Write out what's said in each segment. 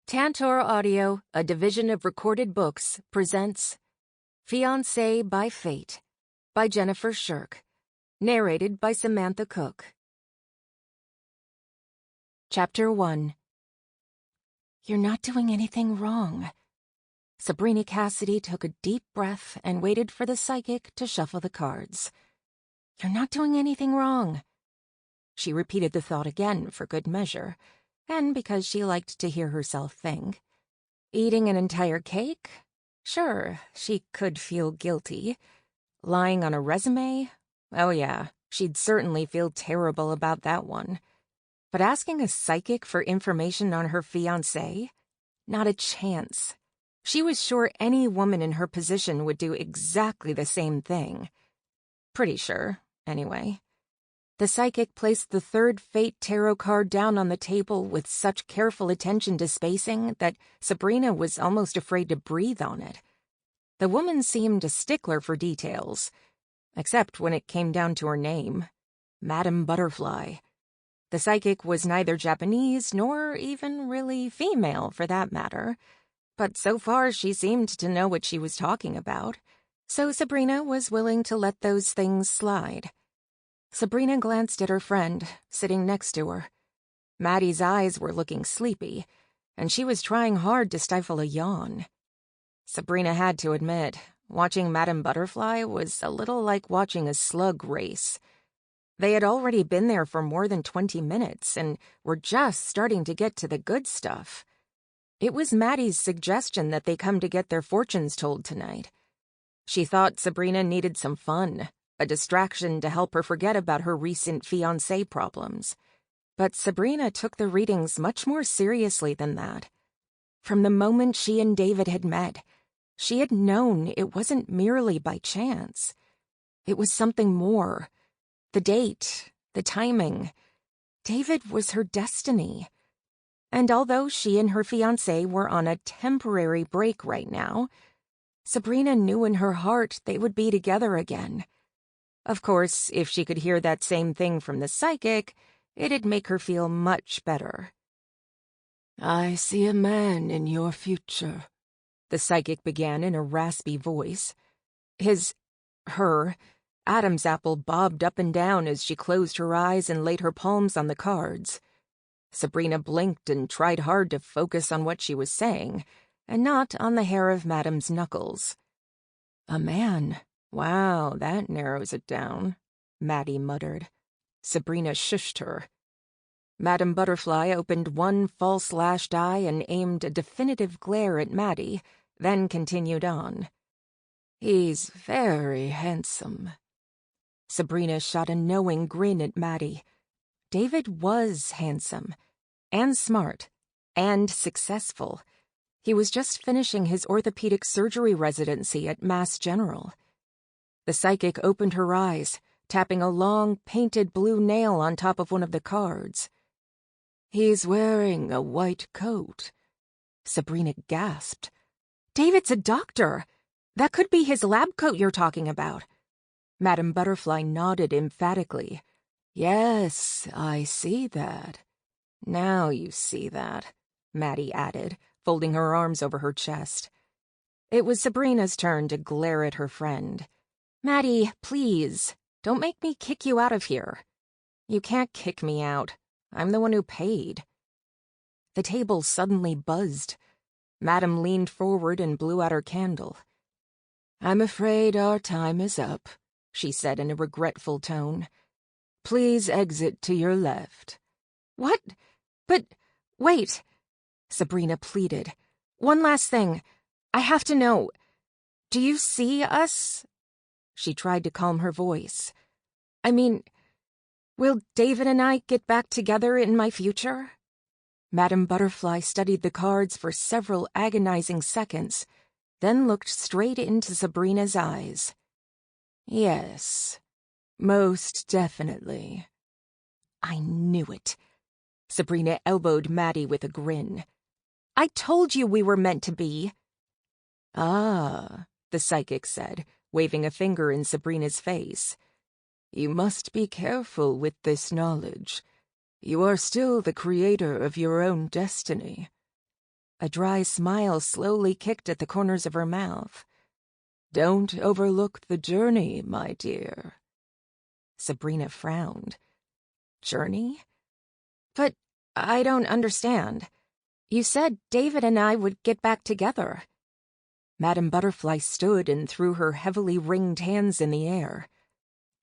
Tantor Audio, a division of Recorded Books, presents Fiancé by Fate by Jennifer Shirk, narrated by Samantha Cook. Chapter 1. You're not doing anything wrong. Sabrina Cassidy took a deep breath and waited for the psychic to shuffle the cards. You're not doing anything wrong. She repeated the thought again for good measure, and because she liked to hear herself think. Eating an entire cake? Sure, she could feel guilty. Lying on a resume? Oh yeah, she'd certainly feel terrible about that one. But asking a psychic for information on her fiancé? Not a chance. She was sure any woman in her position would do exactly the same thing. Pretty sure, anyway. The psychic placed the third Fate tarot card down on the table with such careful attention to spacing that Sabrina was almost afraid to breathe on it. The woman seemed a stickler for details, except when it came down to her name, Madame Butterfly. The psychic was neither Japanese nor even really female, for that matter, but so far she seemed to know what she was talking about, so Sabrina was willing to let those things slide. Sabrina glanced at her friend, sitting next to her. Maddie's eyes were looking sleepy, and she was trying hard to stifle a yawn. Sabrina had to admit, watching Madame Butterfly was a little like watching a slug race. They had already been there for more than 20 minutes and were just starting to get to the good stuff. It was Maddie's suggestion that they come to get their fortunes told tonight. She thought Sabrina needed some fun, a distraction to help her forget about her recent fiancé problems. But Sabrina took the readings much more seriously than that. From the moment she and David had met, she had known it wasn't merely by chance. It was something more. The date, the timing. David was her destiny. And although she and her fiancé were on a temporary break right now, Sabrina knew in her heart they would be together again. Of course, if she could hear that same thing from the psychic, it'd make her feel much better. I see a man in your future, the psychic began in a raspy voice. Her Adam's apple bobbed up and down as she closed her eyes and laid her palms on the cards. Sabrina blinked and tried hard to focus on what she was saying, and not on the hair of Madame's knuckles. A man. Wow, that narrows it down, Maddie muttered. Sabrina shushed her. Madame Butterfly opened one false-lashed eye and aimed a definitive glare at Maddie, then continued on. He's very handsome. Sabrina shot a knowing grin at Maddie. David was handsome, and smart, and successful. He was just finishing his orthopedic surgery residency at Mass General. The psychic opened her eyes, tapping a long, painted blue nail on top of one of the cards. He's wearing a white coat. Sabrina gasped. David's a doctor. That could be his lab coat you're talking about. Madame Butterfly nodded emphatically. Yes, I see that. Now you see that, Maddie added, folding her arms over her chest. It was Sabrina's turn to glare at her friend. Maddie, please, don't make me kick you out of here. You can't kick me out. I'm the one who paid. The table suddenly buzzed. Madame leaned forward and blew out her candle. I'm afraid our time is up, she said in a regretful tone. Please exit to your left. What? But, wait, Sabrina pleaded. One last thing. I have to know. Do you see us? She tried to calm her voice. I mean, will David and I get back together in my future? Madame Butterfly studied the cards for several agonizing seconds, then looked straight into Sabrina's eyes. Yes, most definitely. I knew it. Sabrina elbowed Maddie with a grin. I told you we were meant to be. Ah, the psychic said, waving a finger in Sabrina's face. You must be careful with this knowledge. You are still the creator of your own destiny. A dry smile slowly kicked at the corners of her mouth. "Don't overlook the journey, my dear." Sabrina frowned. Journey? But I don't understand. You said David and I would get back together. Madame Butterfly stood and threw her heavily ringed hands in the air.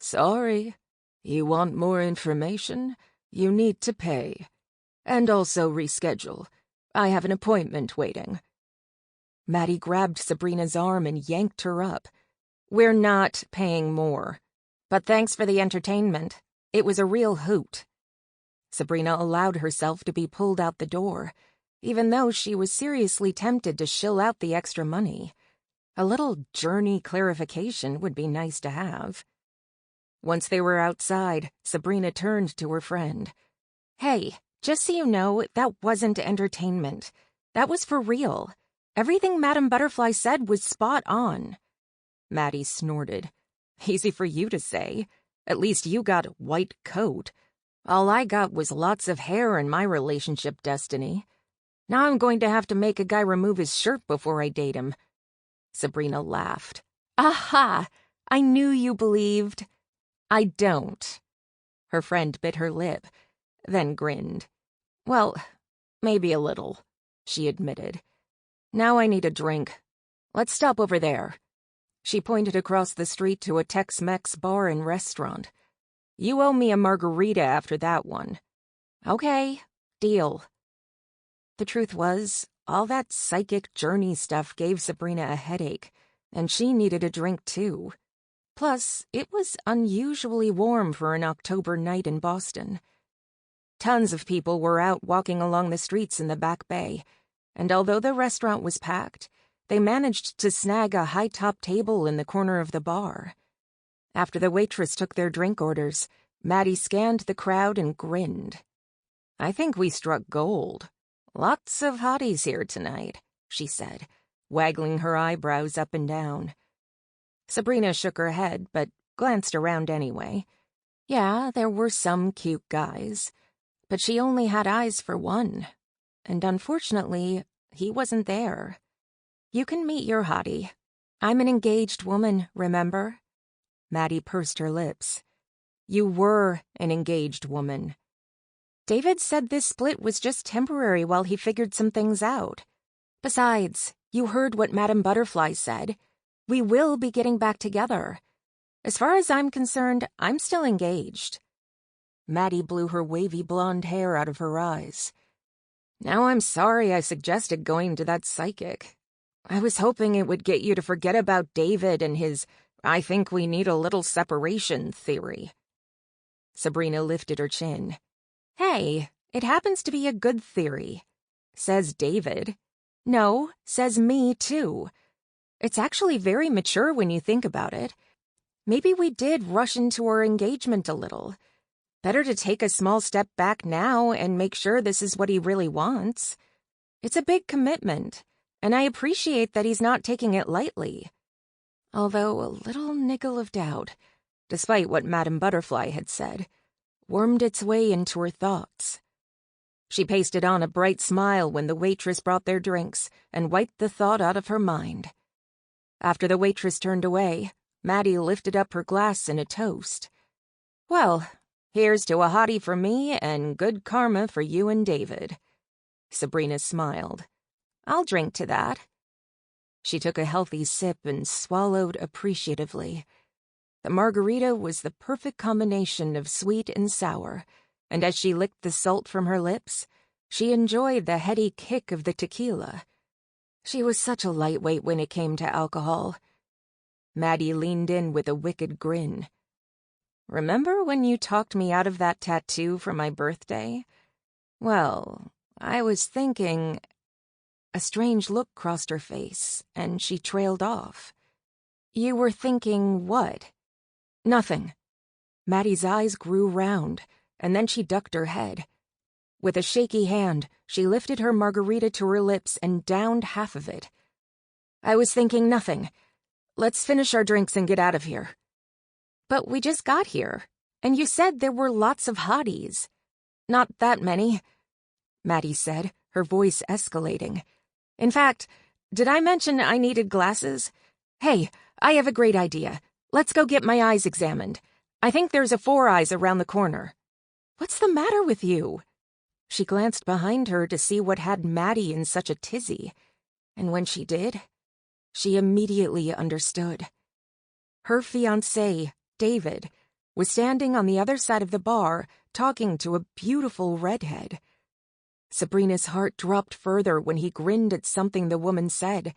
"Sorry. You want more information? You need to pay. And also reschedule. I have an appointment waiting." Maddie grabbed Sabrina's arm and yanked her up. "We're not paying more. But thanks for the entertainment. It was a real hoot." Sabrina allowed herself to be pulled out the door, even though she was seriously tempted to shill out the extra money. A little journey clarification would be nice to have. Once they were outside, Sabrina turned to her friend. "Hey, just so you know, that wasn't entertainment. That was for real. Everything Madame Butterfly said was spot on." Maddie snorted. "Easy for you to say. At least you got white coat. All I got was lots of hair in my relationship destiny. Now I'm going to have to make a guy remove his shirt before I date him." Sabrina laughed. "Aha! I knew you believed." "I don't." Her friend bit her lip, then grinned. "Well, maybe a little," she admitted. "Now I need a drink. Let's stop over there." She pointed across the street to a Tex-Mex bar and restaurant. "You owe me a margarita after that one." "Okay, deal." The truth was, all that psychic journey stuff gave Sabrina a headache, and she needed a drink too. Plus, it was unusually warm for an October night in Boston. Tons of people were out walking along the streets in the Back Bay, and although the restaurant was packed, they managed to snag a high-top table in the corner of the bar. After the waitress took their drink orders, Maddie scanned the crowd and grinned. "I think we struck gold. Lots of hotties here tonight," she said, waggling her eyebrows up and down. Sabrina shook her head, but glanced around anyway. Yeah, there were some cute guys, but she only had eyes for one, and unfortunately, he wasn't there. "You can meet your hottie. I'm an engaged woman, remember?" Maddie pursed her lips. "You were an engaged woman." "David said this split was just temporary while he figured some things out. Besides, you heard what Madame Butterfly said. We will be getting back together. As far as I'm concerned, I'm still engaged." Maddie blew her wavy blonde hair out of her eyes. "Now I'm sorry I suggested going to that psychic. I was hoping it would get you to forget about David and his 'I think we need a little separation' theory." Sabrina lifted her chin. "Hey, it happens to be a good theory. Says David. No, says me too. It's actually very mature when you think about it. Maybe we did rush into our engagement a little. Better to take a small step back now and make sure this is what he really wants. It's a big commitment, and I appreciate that he's not taking it lightly." Although a little niggle of doubt, despite what Madame Butterfly had said, wormed its way into her thoughts. She pasted on a bright smile when the waitress brought their drinks and wiped the thought out of her mind. After the waitress turned away, Maddie lifted up her glass in a toast. "Well, here's to a hottie for me and good karma for you and David." Sabrina smiled. "I'll drink to that." She took a healthy sip and swallowed appreciatively. The margarita was the perfect combination of sweet and sour, and as she licked the salt from her lips, she enjoyed the heady kick of the tequila. She was such a lightweight when it came to alcohol. Maddie leaned in with a wicked grin. "Remember when you talked me out of that tattoo for my birthday? Well, I was thinking—" A strange look crossed her face, and she trailed off. "You were thinking what?" "Nothing." Maddie's eyes grew round, and then she ducked her head. With a shaky hand, she lifted her margarita to her lips and downed half of it. "I was thinking nothing. Let's finish our drinks and get out of here." "But we just got here, and you said there were lots of hotties." "Not that many," Maddie said, her voice escalating. In fact, did I mention I needed glasses? Hey, I have a great idea. Let's go get my eyes examined. I think there's a 4 Eyes around the corner. What's the matter with you? She glanced behind her to see what had Maddie in such a tizzy, and when she did, she immediately understood. Her fiancé, David, was standing on the other side of the bar talking to a beautiful redhead. Sabrina's heart dropped further when he grinned at something the woman said,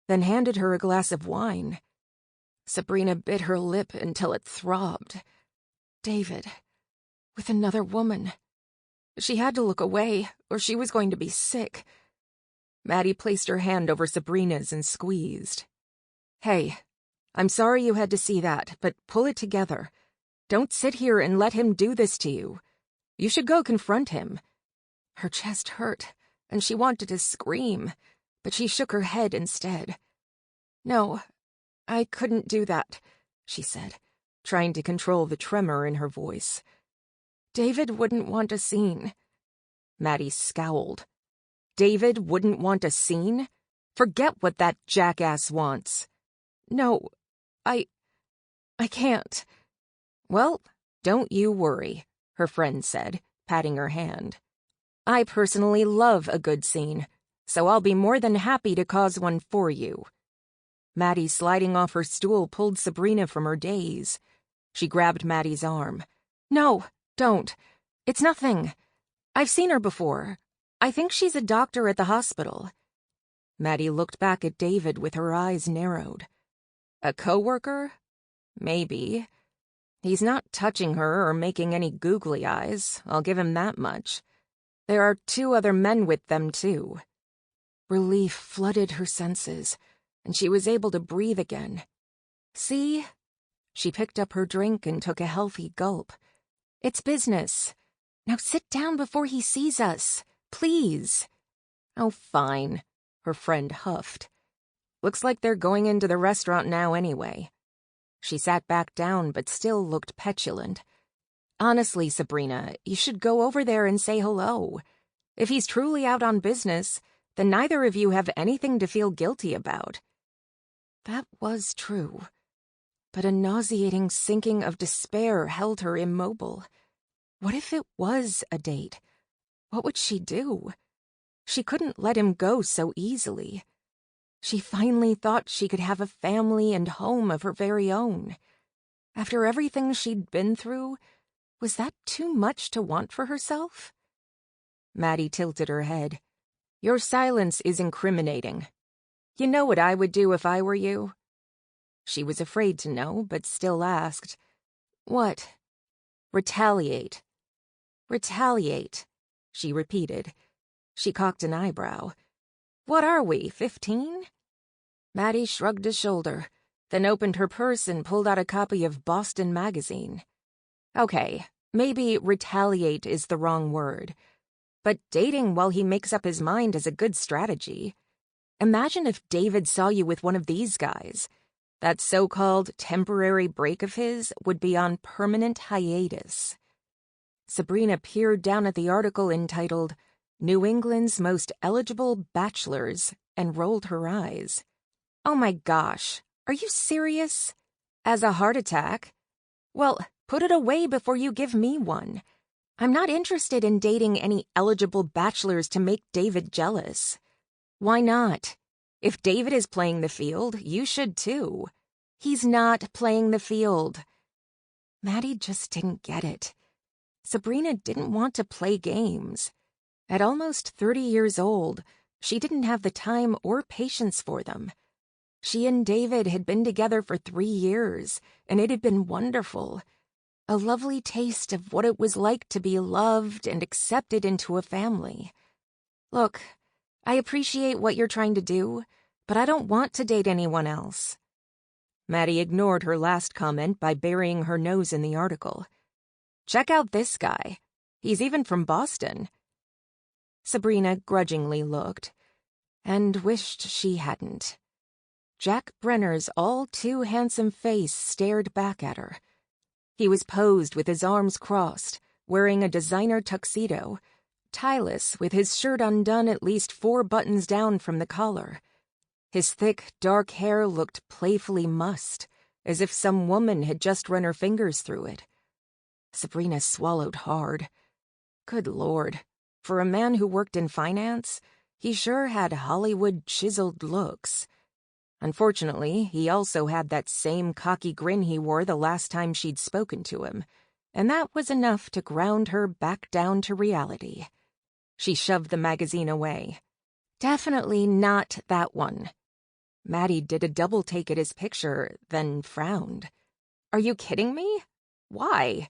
then handed her a glass of wine. Sabrina bit her lip until it throbbed. David, with another woman. She had to look away, or she was going to be sick. Maddie placed her hand over Sabrina's and squeezed. Hey, I'm sorry you had to see that, but pull it together. Don't sit here and let him do this to you. You should go confront him. Her chest hurt, and she wanted to scream, but she shook her head instead. No, I couldn't do that, she said, trying to control the tremor in her voice. David wouldn't want a scene. Maddie scowled. David wouldn't want a scene? Forget what that jackass wants. No, I can't. Well, don't you worry, her friend said, patting her hand. I personally love a good scene, so I'll be more than happy to cause one for you. Maddie, sliding off her stool, pulled Sabrina from her daze. She grabbed Maddie's arm. No, don't. It's nothing. I've seen her before. I think she's a doctor at the hospital. Maddie looked back at David with her eyes narrowed. A coworker? Maybe. He's not touching her or making any googly eyes, I'll give him that much. There are 2 other men with them, too. Relief flooded her senses, and she was able to breathe again. See? She picked up her drink and took a healthy gulp. It's business. Now sit down before he sees us, please. Oh, fine, her friend huffed. Looks like they're going into the restaurant now anyway. She sat back down but still looked petulant. Honestly, Sabrina, you should go over there and say hello. If he's truly out on business, then neither of you have anything to feel guilty about. That was true. But a nauseating sinking of despair held her immobile. What if it was a date? What would she do? She couldn't let him go so easily. She finally thought she could have a family and home of her very own. After everything she'd been through, was that too much to want for herself? Maddie tilted her head. Your silence is incriminating. You know what I would do if I were you? She was afraid to know, but still asked. What? Retaliate. Retaliate, she repeated. She cocked an eyebrow. What are we, 15? Maddie shrugged a shoulder, then opened her purse and pulled out a copy of Boston Magazine. Okay, maybe retaliate is the wrong word, but dating while he makes up his mind is a good strategy. Imagine if David saw you with one of these guys. That so-called temporary break of his would be on permanent hiatus. Sabrina peered down at the article entitled New England's Most Eligible Bachelors and rolled her eyes. Oh my gosh, are you serious? As a heart attack? Well, put it away before you give me one. I'm not interested in dating any eligible bachelors to make David jealous. Why not? If David is playing the field, you should too. He's not playing the field. Maddie just didn't get it. Sabrina didn't want to play games. At almost 30 years old, she didn't have the time or patience for them. She and David had been together for 3 years, and it had been wonderful. A lovely taste of what it was like to be loved and accepted into a family. Look, I appreciate what you're trying to do, but I don't want to date anyone else. Maddie ignored her last comment by burying her nose in the article. Check out this guy. He's even from Boston. Sabrina grudgingly looked, and wished she hadn't. Jack Brenner's all-too-handsome face stared back at her. He was posed with his arms crossed, wearing a designer tuxedo, tieless, with his shirt undone at least 4 buttons down from the collar. His thick, dark hair looked playfully mussed, as if some woman had just run her fingers through it. Sabrina swallowed hard. Good Lord, for a man who worked in finance, he sure had Hollywood chiseled looks. Unfortunately, he also had that same cocky grin he wore the last time she'd spoken to him, and that was enough to ground her back down to reality. She shoved the magazine away. Definitely not that one. Maddie did a double take at his picture, then frowned. Are you kidding me? Why?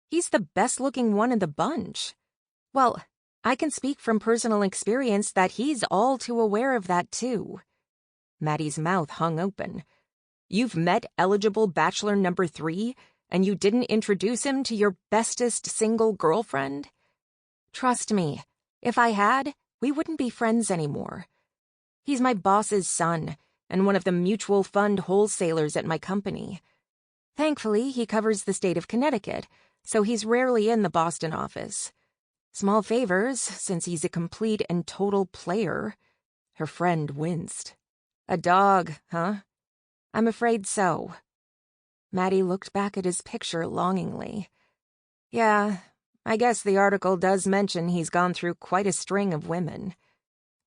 He's the best-looking one in the bunch. Well, I can speak from personal experience that he's all too aware of that, too. Maddie's mouth hung open. You've met eligible bachelor number 3, and you didn't introduce him to your bestest single girlfriend? Trust me, if I had, we wouldn't be friends anymore. He's my boss's son, and one of the mutual fund wholesalers at my company. Thankfully, he covers the state of Connecticut, so he's rarely in the Boston office. Small favors, since he's a complete and total player. Her friend winced. A dog, huh? I'm afraid so. Maddie looked back at his picture longingly. Yeah, I guess the article does mention he's gone through quite a string of women.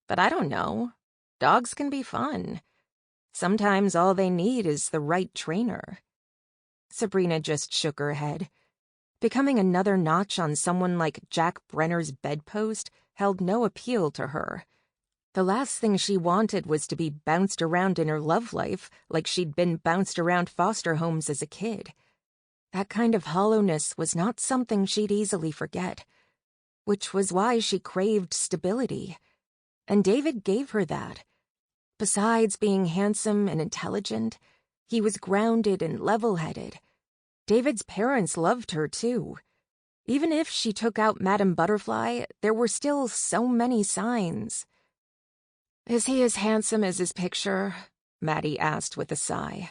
But I don't know. Dogs can be fun. Sometimes all they need is the right trainer. Sabrina just shook her head. Becoming another notch on someone like Jack Brenner's bedpost held no appeal to her. The last thing she wanted was to be bounced around in her love life like she'd been bounced around foster homes as a kid. That kind of hollowness was not something she'd easily forget, which was why she craved stability. And David gave her that. Besides being handsome and intelligent, he was grounded and level-headed. David's parents loved her, too. Even if she took out Madame Butterfly, there were still so many signs. Is he as handsome as his picture? Maddie asked with a sigh.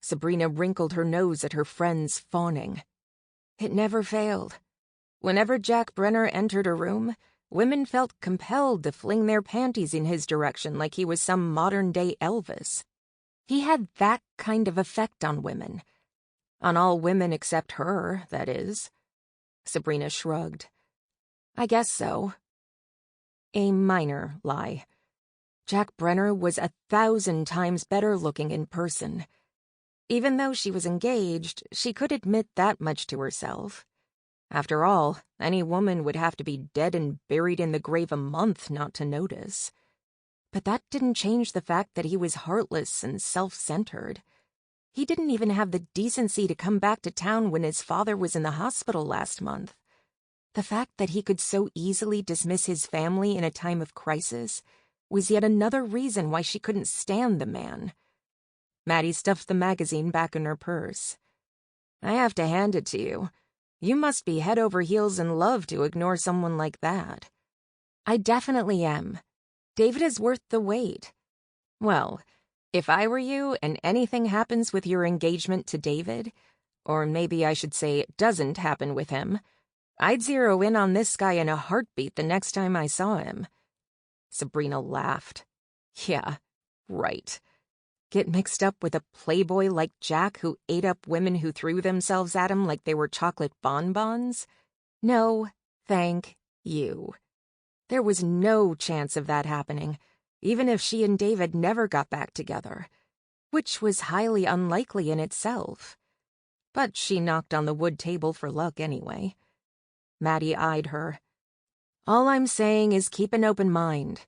Sabrina wrinkled her nose at her friend's fawning. It never failed. Whenever Jack Brenner entered a room, women felt compelled to fling their panties in his direction like he was some modern-day Elvis. He had that kind of effect on women. On all women except her, that is. Sabrina shrugged. I guess so. A minor lie. Jack Brenner was 1,000 times better looking in person. Even though she was engaged, she could admit that much to herself. After all, any woman would have to be dead and buried in the grave a month not to notice. But that didn't change the fact that he was heartless and self-centered. He didn't even have the decency to come back to town when his father was in the hospital last month. The fact that he could so easily dismiss his family in a time of crisis was yet another reason why she couldn't stand the man. Maddie stuffed the magazine back in her purse. I have to hand it to you. You must be head over heels in love to ignore someone like that. I definitely am. David is worth the wait. Well, if I were you and anything happens with your engagement to David, or maybe I should say doesn't happen with him, I'd zero in on this guy in a heartbeat the next time I saw him. Sabrina laughed. Yeah, right. Get mixed up with a playboy like Jack who ate up women who threw themselves at him like they were chocolate bonbons? No, thank you. There was no chance of that happening, even if she and David never got back together, which was highly unlikely in itself. But she knocked on the wood table for luck anyway. Maddie eyed her. All I'm saying is keep an open mind.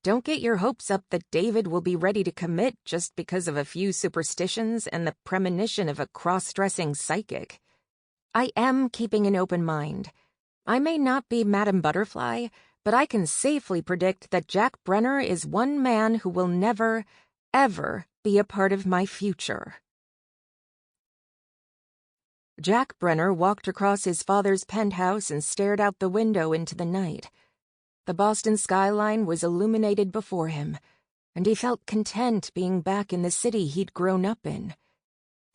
Don't get your hopes up that David will be ready to commit just because of a few superstitions and the premonition of a cross-dressing psychic. I am keeping an open mind. I may not be Madame Butterfly, but I can safely predict that Jack Brenner is one man who will never, ever be a part of my future. Jack Brenner walked across his father's penthouse and stared out the window into the night. The Boston skyline was illuminated before him, and he felt content being back in the city he'd grown up in.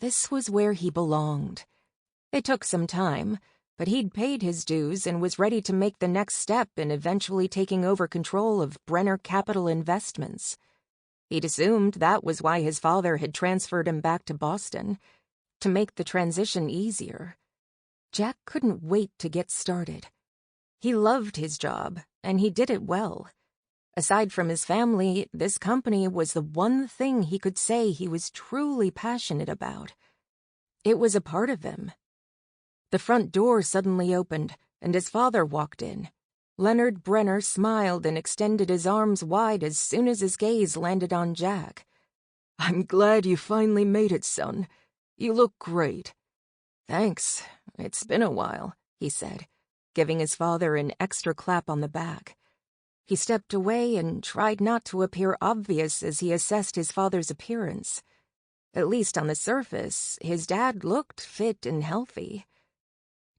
This was where he belonged. It took some time, but he'd paid his dues and was ready to make the next step in eventually taking over control of Brenner Capital Investments. He'd assumed that was why his father had transferred him back to Boston, to make the transition easier. Jack couldn't wait to get started. He loved his job, and he did it well. Aside from his family, this company was the one thing he could say he was truly passionate about. It was a part of him. The front door suddenly opened, and his father walked in. Leonard Brenner smiled and extended his arms wide as soon as his gaze landed on Jack. "I'm glad you finally made it, son. You look great." "Thanks. It's been a while," he said, giving his father an extra clap on the back. He stepped away and tried not to appear obvious as he assessed his father's appearance. At least on the surface, his dad looked fit and healthy.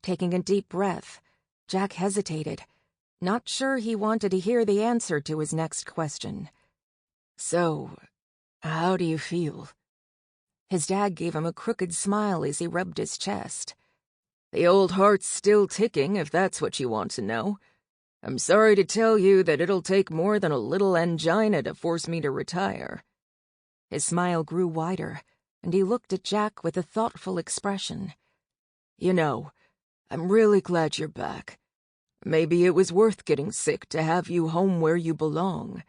Taking a deep breath, Jack hesitated, not sure he wanted to hear the answer to his next question. "So, how do you feel?" His dad gave him a crooked smile as he rubbed his chest. "The old heart's still ticking, if that's what you want to know. I'm sorry to tell you that it'll take more than a little angina to force me to retire." His smile grew wider, and he looked at Jack with a thoughtful expression. "You know, I'm really glad you're back. Maybe it was worth getting sick to have you home where you belong."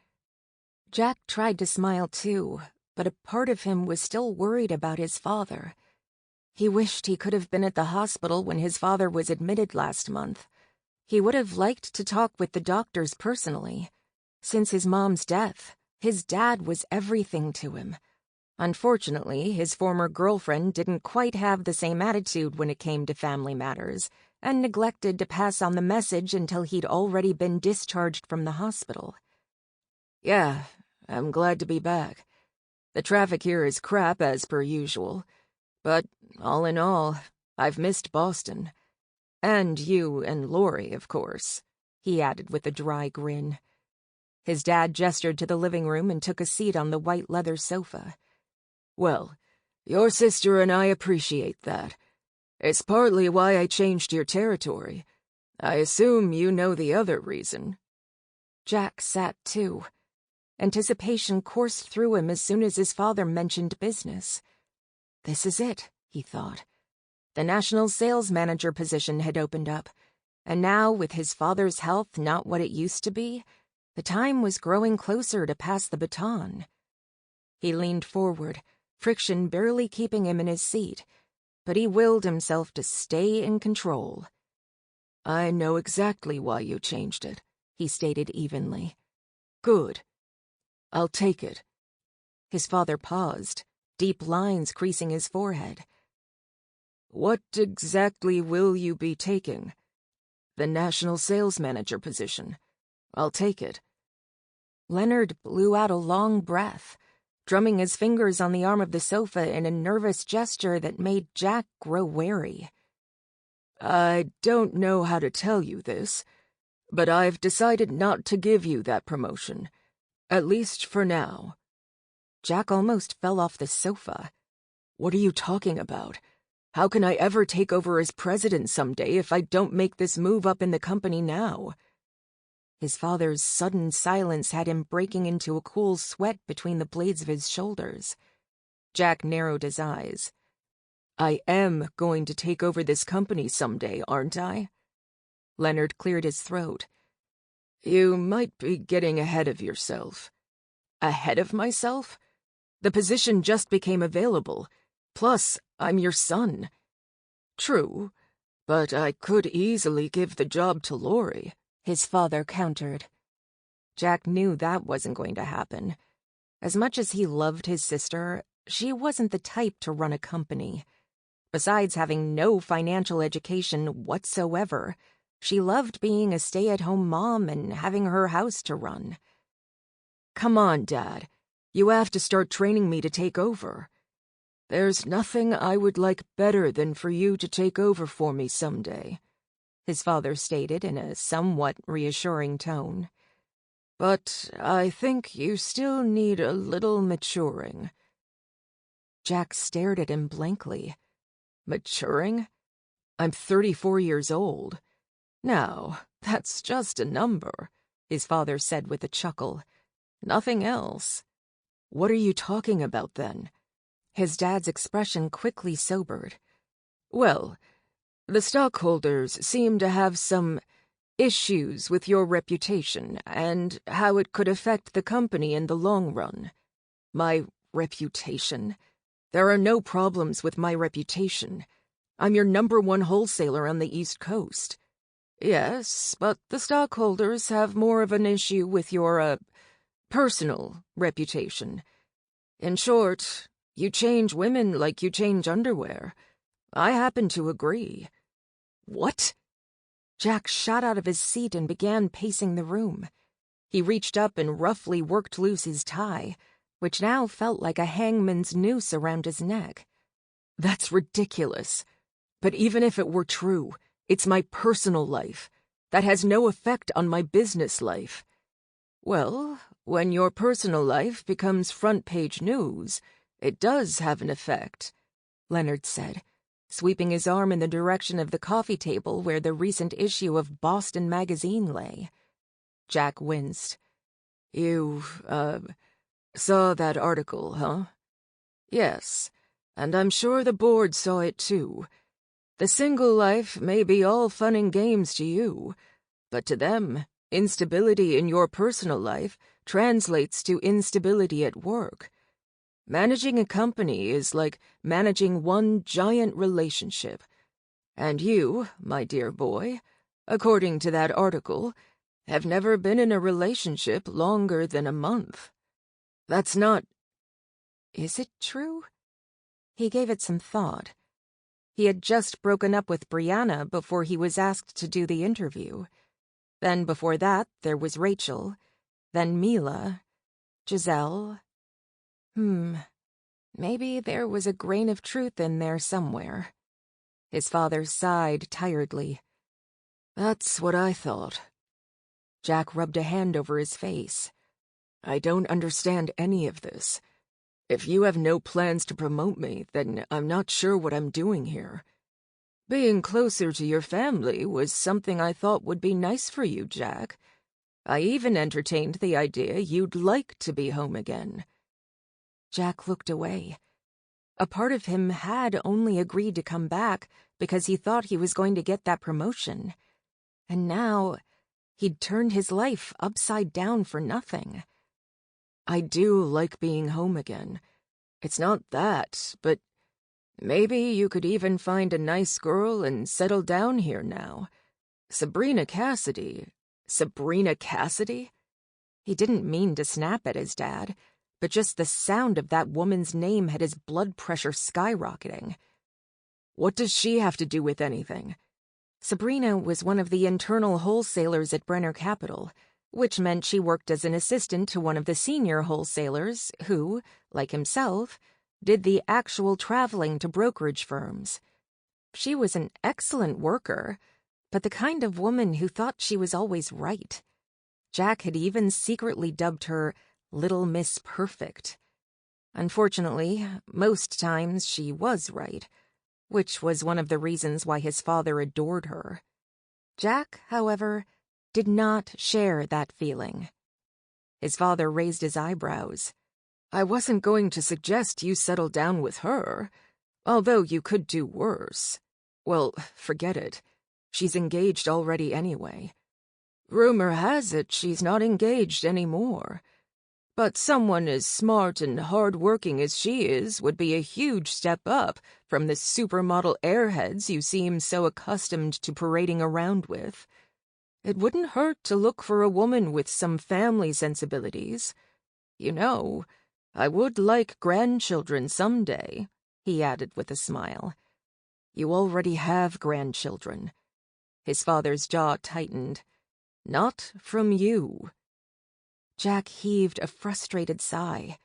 Jack tried to smile too, but a part of him was still worried about his father. He wished he could have been at the hospital when his father was admitted last month. He would have liked to talk with the doctors personally. Since his mom's death, his dad was everything to him. Unfortunately, his former girlfriend didn't quite have the same attitude when it came to family matters, and neglected to pass on the message until he'd already been discharged from the hospital. "Yeah, I'm glad to be back. The traffic here is crap as per usual. But, all in all, I've missed Boston. And you and Lori, of course," he added with a dry grin. His dad gestured to the living room and took a seat on the white leather sofa. "Well, your sister and I appreciate that. It's partly why I changed your territory. I assume you know the other reason." Jack sat too. Anticipation coursed through him as soon as his father mentioned business. This is it, he thought. The national sales manager position had opened up, and now, with his father's health not what it used to be, the time was growing closer to pass the baton. He leaned forward, friction barely keeping him in his seat, but he willed himself to stay in control. "I know exactly why you changed it," he stated evenly. "Good. I'll take it." His father paused, deep lines creasing his forehead. "What exactly will you be taking?" "The national sales manager position. I'll take it." Leonard blew out a long breath, drumming his fingers on the arm of the sofa in a nervous gesture that made Jack grow wary. "I don't know how to tell you this, but I've decided not to give you that promotion, at least for now." Jack almost fell off the sofa. "What are you talking about? How can I ever take over as president someday if I don't make this move up in the company now?" His father's sudden silence had him breaking into a cool sweat between the blades of his shoulders. Jack narrowed his eyes. "I am going to take over this company someday, aren't I?" Leonard cleared his throat. "You might be getting ahead of yourself." "Ahead of myself? The position just became available. Plus, I'm your son." "True, but I could easily give the job to Lori," his father countered. Jack knew that wasn't going to happen. As much as he loved his sister, she wasn't the type to run a company. Besides having no financial education whatsoever, she loved being a stay-at-home mom and having her house to run. "Come on, Dad. You have to start training me to take over. There's nothing I would like better than for you to take over for me someday," his father stated in a somewhat reassuring tone. "But I think you still need a little maturing." Jack stared at him blankly. "Maturing? I'm 34 years old. Now, that's just a number, his father said with a chuckle. Nothing else. What are you talking about, then? His dad's expression quickly sobered. Well, the stockholders seem to have some issues with your reputation and how it could affect the company in the long run. My reputation? There are no problems with my reputation. I'm your #1 wholesaler on the East Coast. Yes, but the stockholders have more of an issue with your, personal reputation. In short, you change women like you change underwear. I happen to agree. What? Jack shot out of his seat and began pacing the room. He reached up and roughly worked loose his tie, which now felt like a hangman's noose around his neck. That's ridiculous. But even if it were true, it's my personal life. That has no effect on my business life. Well, when your personal life becomes front-page news, it does have an effect, Leonard said, sweeping his arm in the direction of the coffee table where the recent issue of Boston Magazine lay. Jack winced. You, saw that article, huh? Yes, and I'm sure the board saw it too. The single life may be all fun and games to you, but to them, instability in your personal life translates to instability at work. Managing a company is like managing one giant relationship. And you, my dear boy, according to that article, have never been in a relationship longer than a month. That's not... Is it true? He gave it some thought. He had just broken up with Brianna before he was asked to do the interview. Then before that, there was Rachel. Then Mila. Giselle. Maybe there was a grain of truth in there somewhere. His father sighed tiredly. That's what I thought. Jack rubbed a hand over his face. I don't understand any of this. If you have no plans to promote me, then I'm not sure what I'm doing here. Being closer to your family was something I thought would be nice for you, Jack. I even entertained the idea you'd like to be home again. Jack looked away. A part of him had only agreed to come back because he thought he was going to get that promotion. And now he'd turned his life upside down for nothing. I do like being home again. It's not that, but maybe you could even find a nice girl and settle down here now. Sabrina Cassidy. Sabrina Cassidy? He didn't mean to snap at his dad, but just the sound of that woman's name had his blood pressure skyrocketing. What does she have to do with anything? Sabrina was one of the internal wholesalers at Brenner Capital, which meant she worked as an assistant to one of the senior wholesalers who, like himself, did the actual traveling to brokerage firms. She was an excellent worker, but the kind of woman who thought she was always right. Jack had even secretly dubbed her Little Miss Perfect. Unfortunately, most times she was right, which was one of the reasons why his father adored her. Jack, however, did not share that feeling. His father raised his eyebrows. I wasn't going to suggest you settle down with her, although you could do worse. Well, forget it. She's engaged already anyway. Rumor has it she's not engaged anymore. But someone as smart and hard-working as she is would be a huge step up from the supermodel airheads you seem so accustomed to parading around with. It wouldn't hurt to look for a woman with some family sensibilities. You know, I would like grandchildren someday, he added with a smile. You already have grandchildren. His father's jaw tightened. Not from you. Jack heaved a frustrated sigh.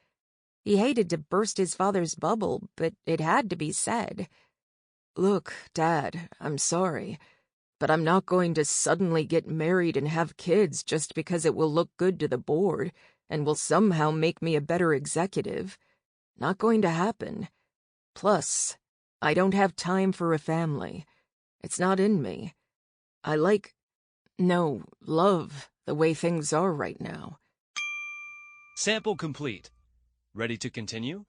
He hated to burst his father's bubble, but it had to be said. Look, Dad, I'm sorry, but I'm not going to suddenly get married and have kids just because it will look good to the board and will somehow make me a better executive. Not going to happen. Plus, I don't have time for a family. It's not in me. I love the way things are right now. Sample complete. Ready to continue?